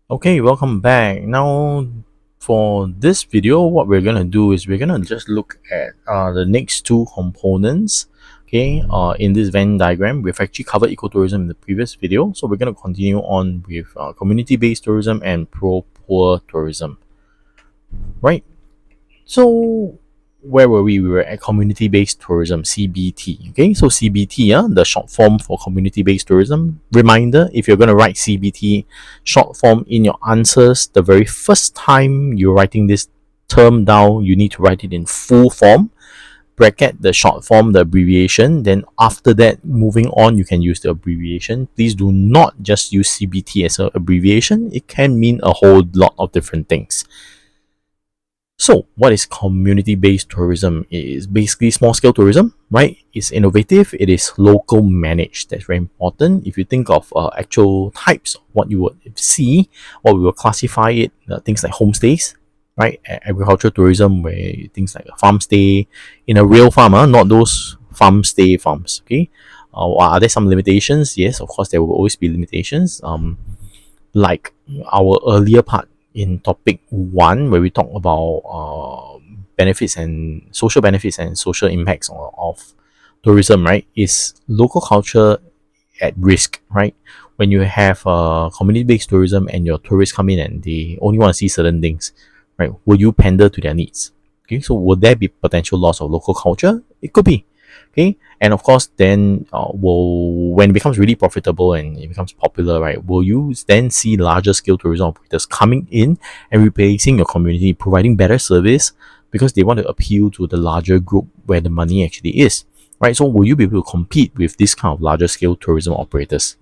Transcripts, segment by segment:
Okay, welcome back. Now, for this video, what we're gonna do is we're gonna just look at the next two components. Okay, in this Venn diagram, we've actually covered ecotourism in the previous video, so we're gonna continue on with community-based tourism and pro-poor tourism. Right. So where were we? We were at community-based tourism, CBT. Okay, so CBT, the short form for community-based tourism. Reminder: if you're gonna write CBT short form in your answers, the very first time you're writing this term down, you need to write it in full form. Bracket the short form, the abbreviation. Then after that, moving on, you can use the abbreviation. Please do not just use CBT as an abbreviation. It can mean a whole lot of different things. So, what is community-based tourism? It is basically small-scale tourism, right? It's innovative. It is local managed. That's very important. If you think of actual types of what you would see, or we will classify it, things like homestays, right? Agricultural tourism, where things like a farm stay in a real farm, not those farm stay farms. Okay. Are there some limitations? Yes, of course, there will always be limitations. Like our earlier part in topic 1, where we talk about benefits and social impacts of tourism, right? Is local culture at risk, right? When you have community-based tourism and your tourists come in and they only want to see certain things, right? Will you pander to their needs? Okay, so will there be potential loss of local culture? It could be. Okay, and of course, then when it becomes really profitable and it becomes popular, right? Will you then see larger scale tourism operators coming in and replacing your community, providing better service because they want to appeal to the larger group where the money actually is, right? So, will you be able to compete with this kind of larger scale tourism operators?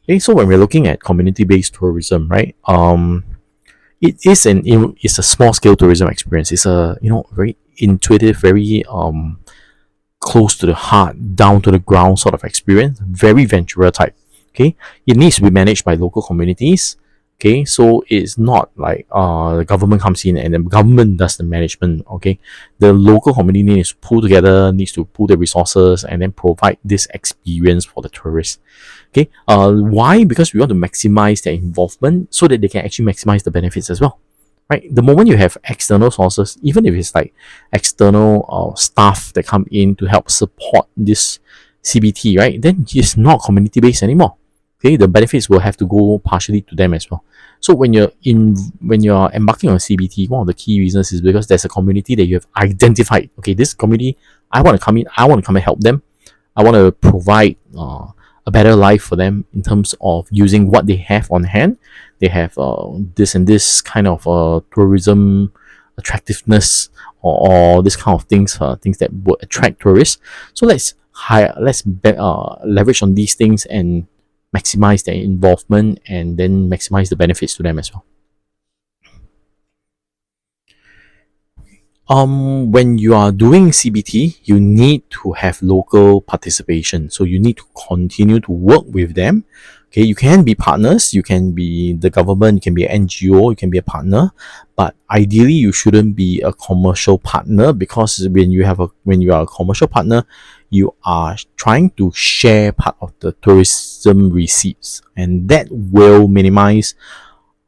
Okay, so when we're looking at community-based tourism, right? It's a small scale tourism experience. It's a very intuitive, very close to the heart, down to the ground sort of experience, very venturer type. Okay, it needs to be managed by local communities. Okay, so it's not like the government comes in and the government does the management. Okay, the local community needs to pull together, needs to pool their resources, and then provide this experience for the tourists. Okay, why? Because we want to maximize their involvement so that they can actually maximize the benefits as well, right? The moment you have external sources, even if it's like external staff that come in to help support this CBT, right? Then it's not community based anymore. Okay, the benefits will have to go partially to them as well. So when you're embarking on CBT, one of the key reasons is because there's a community that you have identified. Okay, this community, I want to come in, I want to come and help them. I want to provide a better life for them in terms of using what they have on hand. They have this and this kind of tourism attractiveness, or this kind of things that would attract tourists. So leverage on these things and maximize their involvement and then maximize the benefits to them as well. When you are doing CBT, you need to have local participation. So you need to continue to work with them. Okay, you can be partners, you can be the government, you can be an NGO, you can be a partner, but ideally you shouldn't be a commercial partner, because when you are a commercial partner, you are trying to share part of the tourism receipts, and that will minimize.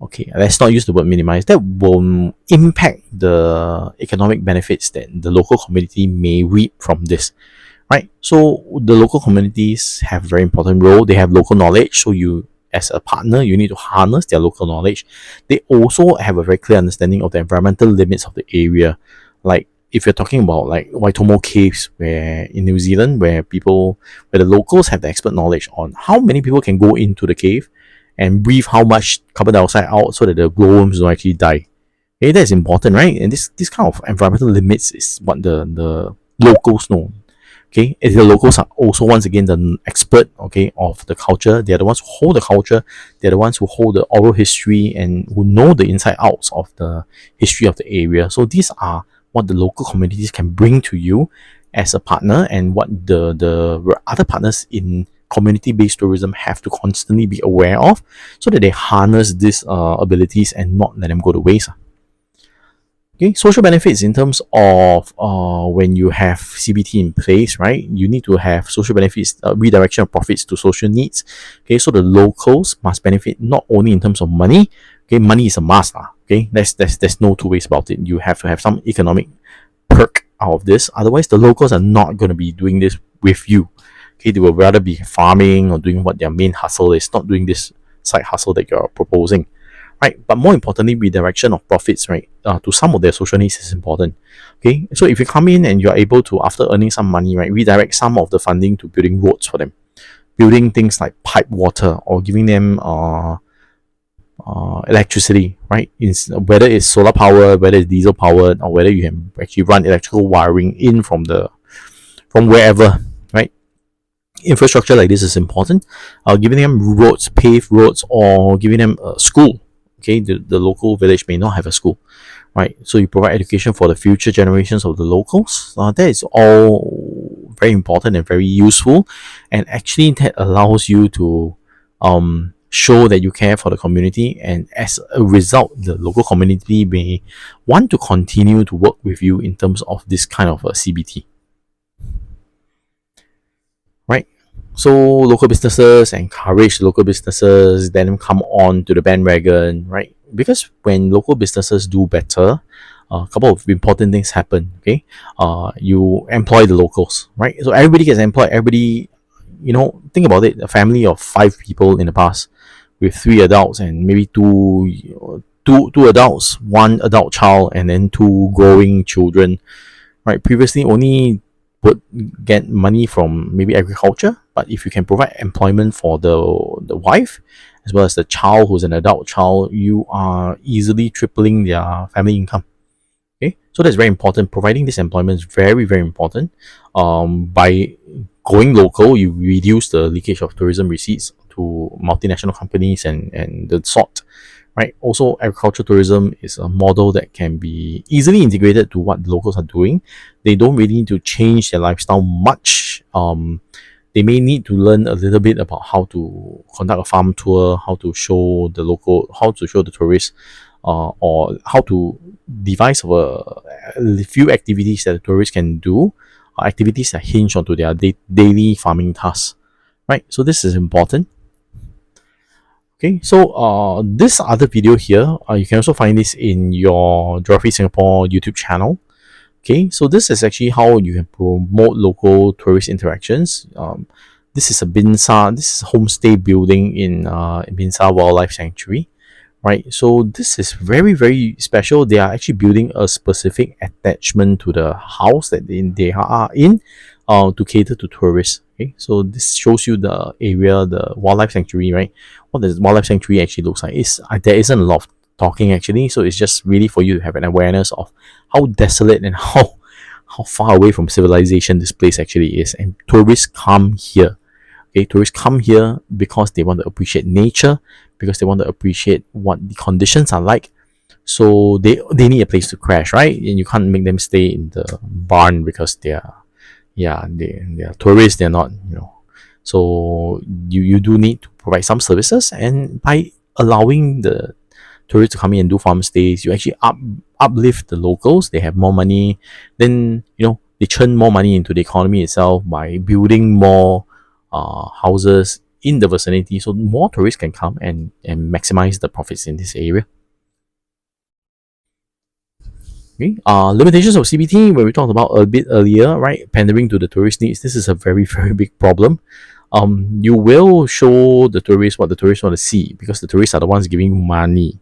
Okay, let's not use the word minimize. That will impact the economic benefits that the local community may reap from this, right? So the local communities have a very important role. They have local knowledge. So you, as a partner, you need to harness their local knowledge. They also have a very clear understanding of the environmental limits of the area. Like if you're talking about like Waitomo caves, where in New Zealand, where the locals have the expert knowledge on how many people can go into the cave and breathe how much carbon dioxide out so that the glowworms don't actually die. Okay, that's important, right? And this kind of environmental limits is what the locals know. Okay, and the locals are also once again the expert, okay, of the culture. They are the ones who hold the culture. They're the ones who hold the oral history and who know the inside outs of the history of the area. So these are what the local communities can bring to you as a partner, and what the other partners in community-based tourism have to constantly be aware of, so that they harness these abilities and not let them go to waste. Okay, social benefits in terms of when you have CBT in place, right? You need to have social benefits, redirection of profits to social needs. Okay, so the locals must benefit not only in terms of money. Okay, money is a must. Okay, there's no two ways about it. You have to have some economic perk out of this. Otherwise, the locals are not going to be doing this with you. Okay, they will rather be farming or doing what their main hustle is, not doing this side hustle that you're proposing, right? But more importantly, redirection of profits, right, to some of their social needs is important. Okay, so if you come in and you're able to, after earning some money, right, redirect some of the funding to building roads for them, building things like pipe water, or giving them electricity, right? Whether it's solar power, whether it's diesel powered, or whether you can actually run electrical wiring in from wherever, right? Infrastructure like this is important. Giving them roads, paved roads, or giving them a school. Okay, the local village may not have a school, right? So you provide education for the future generations of the locals. That is all very important and very useful, and actually that allows you to show that you care for the community, and as a result, the local community may want to continue to work with you in terms of this kind of a CBT, right? So local businesses, encourage local businesses, then come on to the bandwagon, right? Because when local businesses do better, a couple of important things happen. Okay, you employ the locals, right? So everybody gets employed. Everybody, think about it. A family of 5 people in the past, with 3 adults and maybe two adults, one adult child, and then two growing children, right? Previously, only would get money from maybe agriculture, but if you can provide employment for the wife as well as the child who's an adult child, you are easily tripling their family income. Okay, so that's very important. Providing this employment is very, very important. By going local, you reduce the leakage of tourism receipts to multinational companies and the sort, right? Also, agricultural tourism is a model that can be easily integrated to what the locals are doing. They don't really need to change their lifestyle much. They may need to learn a little bit about how to conduct a farm tour, how to show the tourists, or how to devise a few activities that the tourists can do, activities that hinge onto their daily farming tasks, right? So this is important. Okay, so this other video here, you can also find this in your Geography Singapore YouTube channel. Okay, so this is actually how you can promote local tourist interactions. This is this is a homestay building in Binsa Wildlife Sanctuary, right? So this is very, very special. They are actually building a specific attachment to the house that they are in, to cater to tourists. Okay, so this shows you the area, the wildlife sanctuary, right? What the wildlife sanctuary actually looks like is there isn't a lot of talking actually, so it's just really for you to have an awareness of how desolate and how far away from civilization this place actually is. And tourists come here. Okay, tourists come here because they want to appreciate nature, because they want to appreciate what the conditions are like. So they need a place to crash, right? And you can't make them stay in the barn because they're tourists. They're not, So you do need to provide some services, and by allowing the tourists to come in and do farm stays, you actually uplift the locals. They have more money, then they churn more money into the economy itself by building more houses in the vicinity, so more tourists can come and maximize the profits in this area. Okay. Limitations of CBT, where we talked about a bit earlier, right? Pandering to the tourist needs. This is a very, very big problem. You will show the tourists what the tourists want to see, because the tourists are the ones giving money,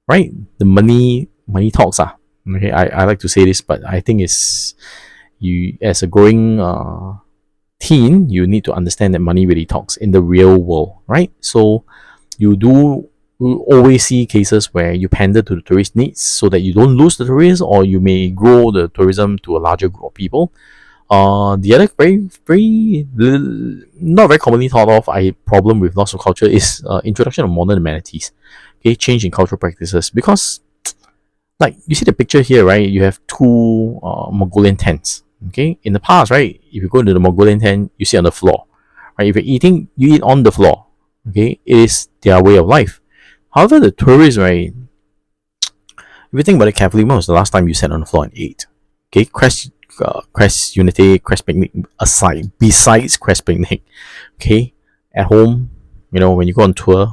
right? The money talks. Okay, I like to say this, but I think it's you as a growing teen, you need to understand that money really talks in the real world, right? So you always see cases where you pander to the tourist needs so that you don't lose the tourists, or you may grow the tourism to a larger group of people. The other not very commonly thought of problem with loss of culture is introduction of modern amenities. Okay, change in cultural practices, because like you see the picture here, right? You have two Mongolian tents. Okay, in the past, right? If you go into the Mongolian tent, you sit on the floor, right? If you're eating, you eat on the floor. Okay, it is their way of life. However, the tourists, right? If you think about it carefully, when was the last time you sat on the floor and ate? Okay, Crest Unity, Crest Picnic aside, besides Crest Picnic, okay, at home, when you go on tour,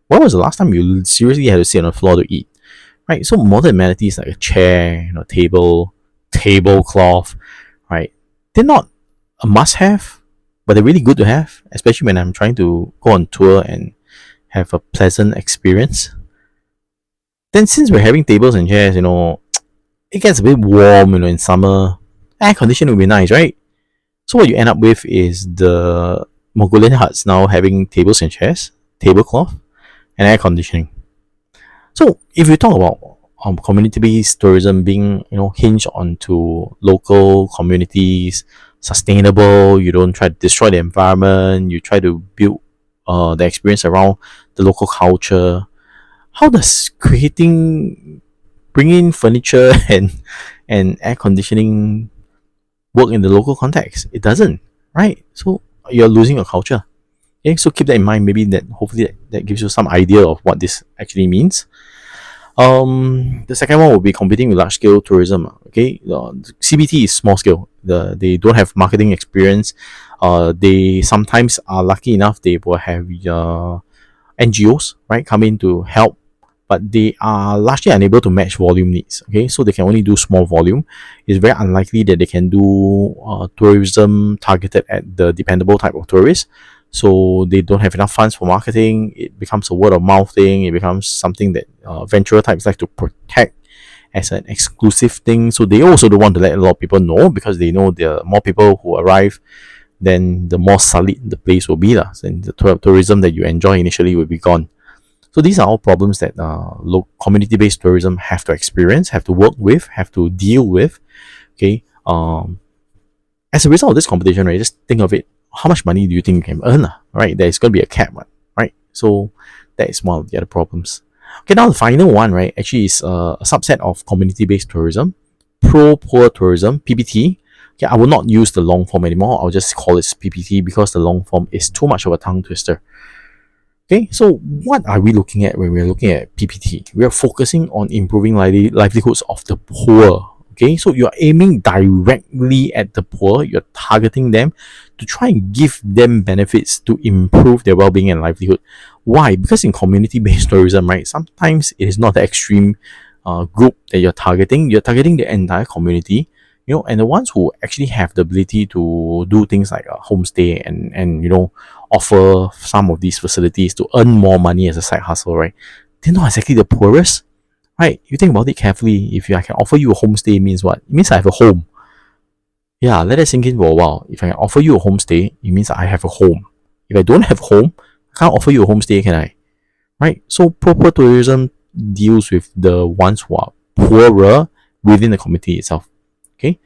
when was the last time you seriously had to sit on the floor to eat? Right. So modern amenities like a chair, table, tablecloth, right? They're not a must-have, but they're really good to have, especially when I'm trying to go on tour and have a pleasant experience. Then since we're having tables and chairs, it gets a bit warm, in summer. Air conditioning would be nice, right? So what you end up with is the Mongolian huts now having tables and chairs, tablecloth, and air conditioning. So if you talk about community-based tourism being, hinged onto local communities, sustainable, you don't try to destroy the environment, you try to build the experience around the local culture. How does bringing furniture and air conditioning work in the local context? It doesn't, right? So you're losing your culture. Okay, so keep that in mind. Maybe hopefully that gives you some idea of what this actually means. The second one will be competing with large scale tourism. Okay, CBT is small scale. They don't have marketing experience. They sometimes are lucky enough they will have NGOs, right, come in to help, but they are largely unable to match volume needs. Okay, so they can only do small volume. It's very unlikely that they can do tourism targeted at the dependable type of tourists. So they don't have enough funds for marketing. It becomes a word of mouth thing. It becomes something that venturer types like to protect as an exclusive thing. So they also don't want to let a lot of people know, because they know there are more people who arrive, then the more solid the place will be. And the tourism that you enjoy initially will be gone. So these are all problems that community-based tourism have to experience, have to work with, have to deal with. Okay. As a result of this competition, right, just think of it. How much money do you think you can earn? Right? There's going to be a cap, right? So that is one of the other problems. Okay, now the final one, right, actually is a subset of community-based tourism, pro-poor tourism, PPT. Okay, I will not use the long form anymore. I'll just call it PPT because the long form is too much of a tongue twister. Okay, so what are we looking at when we're looking at PPT? We are focusing on improving livelihoods of the poor. Okay, so you're aiming directly at the poor, you're targeting them to try and give them benefits to improve their well-being and livelihood. Why? Because in community-based tourism, right, sometimes it is not the extreme group that you're targeting the entire community, and the ones who actually have the ability to do things like a homestay and offer some of these facilities to earn more money as a side hustle, right? They're not exactly the poorest. Right, you think about it carefully. If I can offer you a homestay, it means what? It means I have a home. Yeah, let that sink in for a while. If I can offer you a homestay, it means I have a home. If I don't have a home, I can't offer you a homestay, can I? Right? So proper tourism deals with the ones who are poorer within the community itself. Okay.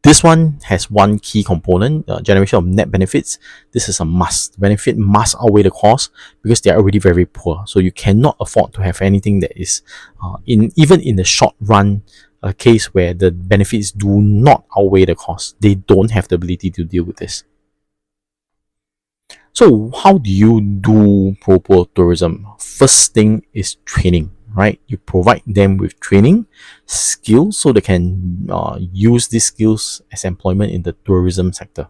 This one has one key component, generation of net benefits. This is a must. Benefit must outweigh the cost because they are already very poor. So you cannot afford to have anything that is, even in the short run, a case where the benefits do not outweigh the cost. They don't have the ability to deal with this. So how do you do proper tourism? First thing is training. Right, you provide them with training skills so they can use these skills as employment in the tourism sector.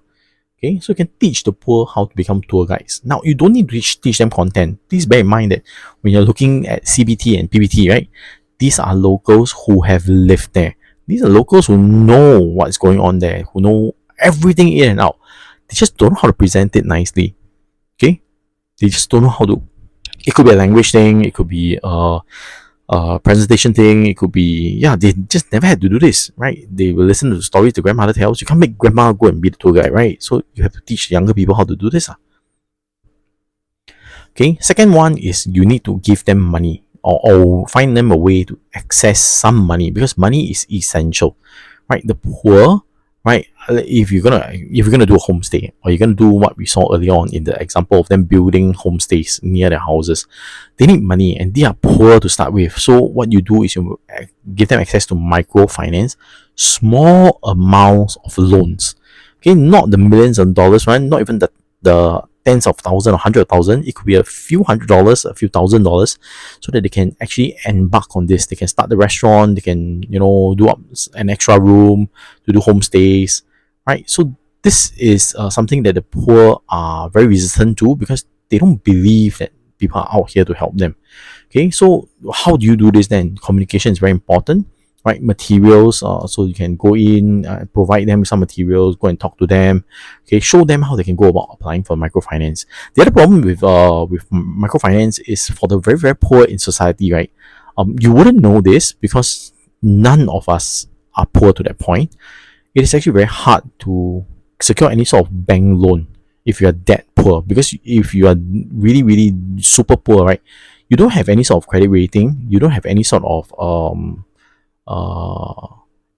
Okay, so you can teach the poor how to become tour guides. Now you don't need to teach them content. Please bear in mind that when you're looking at CBT and PPT, right, these are locals who have lived there. These are locals who know what's going on there, who know everything in and out. They just don't know how to present it nicely. Okay, they just don't know how to. It could be a language thing, it could be a presentation thing, it could be, they just never had to do this, right? They will listen to the stories the grandmother tells. You can't make grandma go and be the tour guide, right? So you have to teach younger people how to do this. Okay, second one is you need to give them money or find them a way to access some money because money is essential, right? The poor, right? If you're gonna do a homestay or you're gonna do what we saw earlier on in the example of them building homestays near their houses, they need money and they are poor to start with. So what you do is you give them access to microfinance, small amounts of loans. Okay, not the millions of dollars, right? Not even the tens of thousands or 100,000. It could be a few $100s, a few $1,000, so that they can actually embark on this. They can start the restaurant. They can, do up an extra room to do homestays, right? So this is something that the poor are very resistant to, because they don't believe that people are out here to help them. Okay, so how do you do this then? Communication is very important, right? Materials, so you can go in, provide them with some materials, go and talk to them. Okay, show them how they can go about applying for microfinance. The other problem with microfinance is for the very very poor in society, right? You wouldn't know this because none of us are poor to that point. It is actually very hard to secure any sort of bank loan if you are that poor, because if you are really really super poor, right, you don't have any sort of credit rating, you don't have any sort of uh,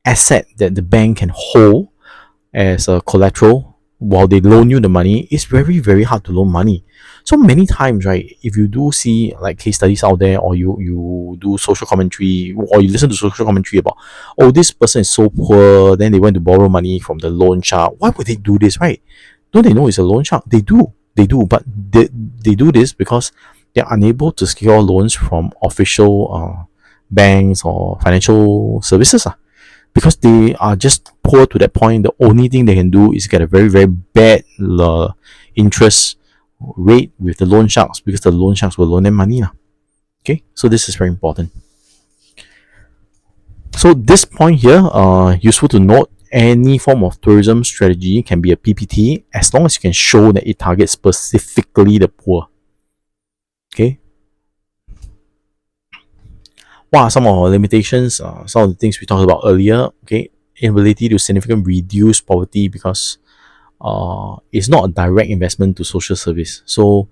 asset that the bank can hold as a collateral while they loan you the money. It's very very hard to loan money. So many times, right, if you do see like case studies out there, or you do social commentary, or you listen to social commentary about, oh, this person is so poor, then they went to borrow money from the loan shark. Why would they do this, right? Don't they know it's a loan shark? They do, but they do this because they're unable to secure loans from official banks or financial services, because they are just poor to that point. The only thing they can do is get a very very bad interest rate with the loan sharks, because the loan sharks will loan them money. Okay, so this is very important. So this point here, useful to note, any form of tourism strategy can be a PPT as long as you can show that it targets specifically the poor. Okay, what are some of our limitations? Some of the things we talked about earlier. Okay, inability to significantly reduce poverty, because it's not a direct investment to social service, so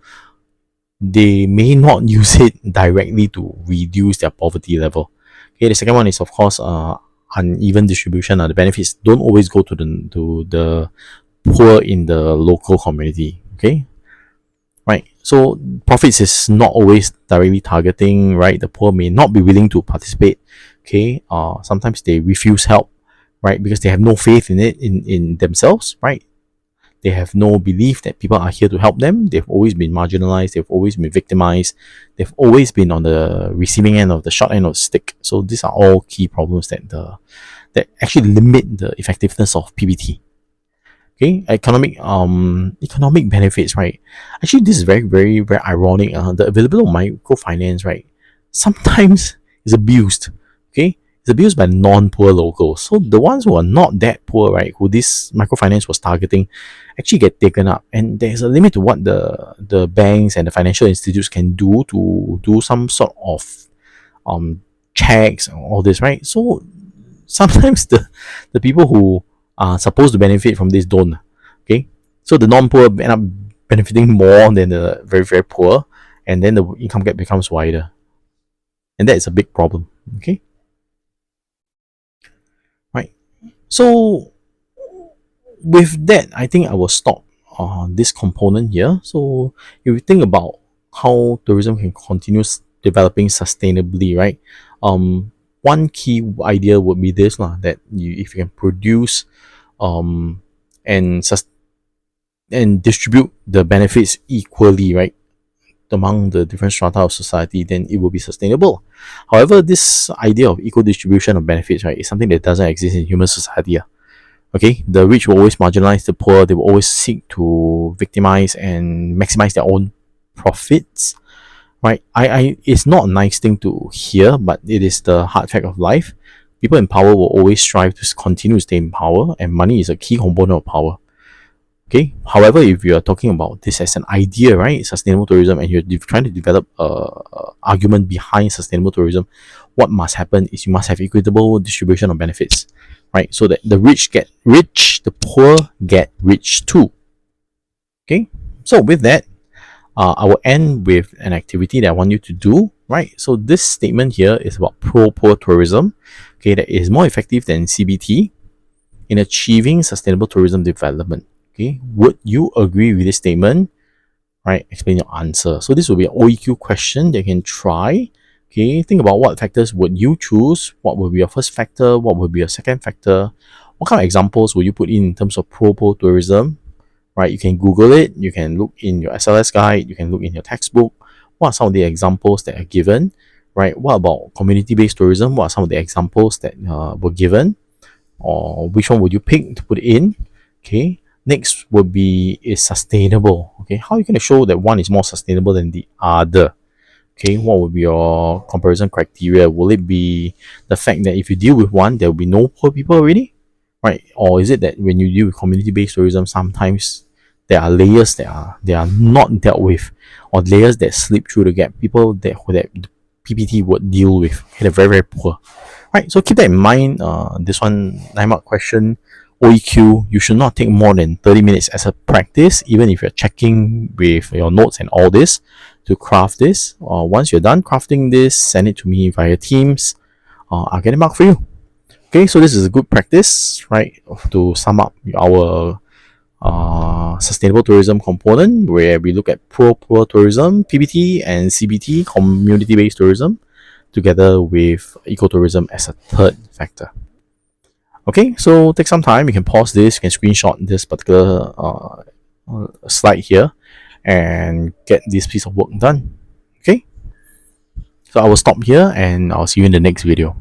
they may not use it directly to reduce their poverty level. Okay, the second one is, of course, uneven distribution. The benefits don't always go to the poor in the local community. Okay, right? So profits is not always directly targeting, right? The poor may not be willing to participate. Okay, sometimes they refuse help, right? Because they have no faith in it, in themselves, right? They have no belief that people are here to help them. They've always been marginalized. They've always been victimized. They've always been on the receiving end of the short end of the stick. So these are all key problems that actually limit the effectiveness of PPT. Okay, economic benefits, right? Actually, this is very very very ironic. The available microfinance, right, sometimes is abused. Okay, it's abused by non-poor locals. So the ones who are not that poor, right, who this microfinance was targeting, actually get taken up. And there's a limit to what the banks and the financial institutes can do to do some sort of checks and all this, right? So sometimes the people who are supposed to benefit from this don't. Okay, so the non-poor end up benefiting more than the very very poor, and then the income gap becomes wider, and that is a big problem. Okay, right. So with that, I think I will stop this component here. So if you think about how tourism can continue developing sustainably, right? One key idea would be this that if you can produce and and distribute the benefits equally, right, among the different strata of society, then it will be sustainable. However, this idea of equal distribution of benefits, right, is something that doesn't exist in human society. Okay, the rich will always marginalize the poor. They will always seek to victimize and maximize their own profits, right? It's not a nice thing to hear, but it is the hard fact of life. People in power will always strive to continue to stay in power, and money is a key component of power. Okay, however, if you are talking about this as an idea, right, sustainable tourism, and you're trying to develop a argument behind sustainable tourism, what must happen is you must have equitable distribution of benefits, right? So that the rich get rich, the poor get rich too. Okay, so with that, I will end with an activity that I want you to do, right? So this statement here is about pro-poor tourism, okay, that is more effective than CBT in achieving sustainable tourism development. Okay, would you agree with this statement? Right, explain your answer. So this will be an OEQ question that you can try. Okay, think about what factors would you choose? What will be your first factor? What will be your second factor? What kind of examples will you put in terms of pro-poor tourism? right? You can Google it, you can look in your SLS guide, you can look in your textbook. What are some of the examples that are given, right? What about community-based tourism? What are some of the examples that were given? Or which one would you pick to put in? Okay. Next would be is sustainable. Okay. How are you going to show that one is more sustainable than the other? Okay, what would be your comparison criteria? Will it be the fact that if you deal with one, there will be no poor people already? Right? Or is it that when you deal with community-based tourism, sometimes there are layers that are not dealt with, or layers that slip through the gap, people that PPT would deal with. Okay, they're very, very poor. Right, so keep that in mind. This one 9 mark question, OEQ, you should not take more than 30 minutes as a practice, even if you're checking with your notes and all this to craft this. Once you're done crafting this, send it to me via Teams. I'll get it marked for you. Okay, so this is a good practice, right? To sum up our sustainable tourism component, where we look at pro tourism, PPT, and CBT, community based tourism, together with ecotourism as a third factor. Okay, so take some time. You can pause this, you can screenshot this particular slide here and get this piece of work done. Okay, so I will stop here and I'll see you in the next video.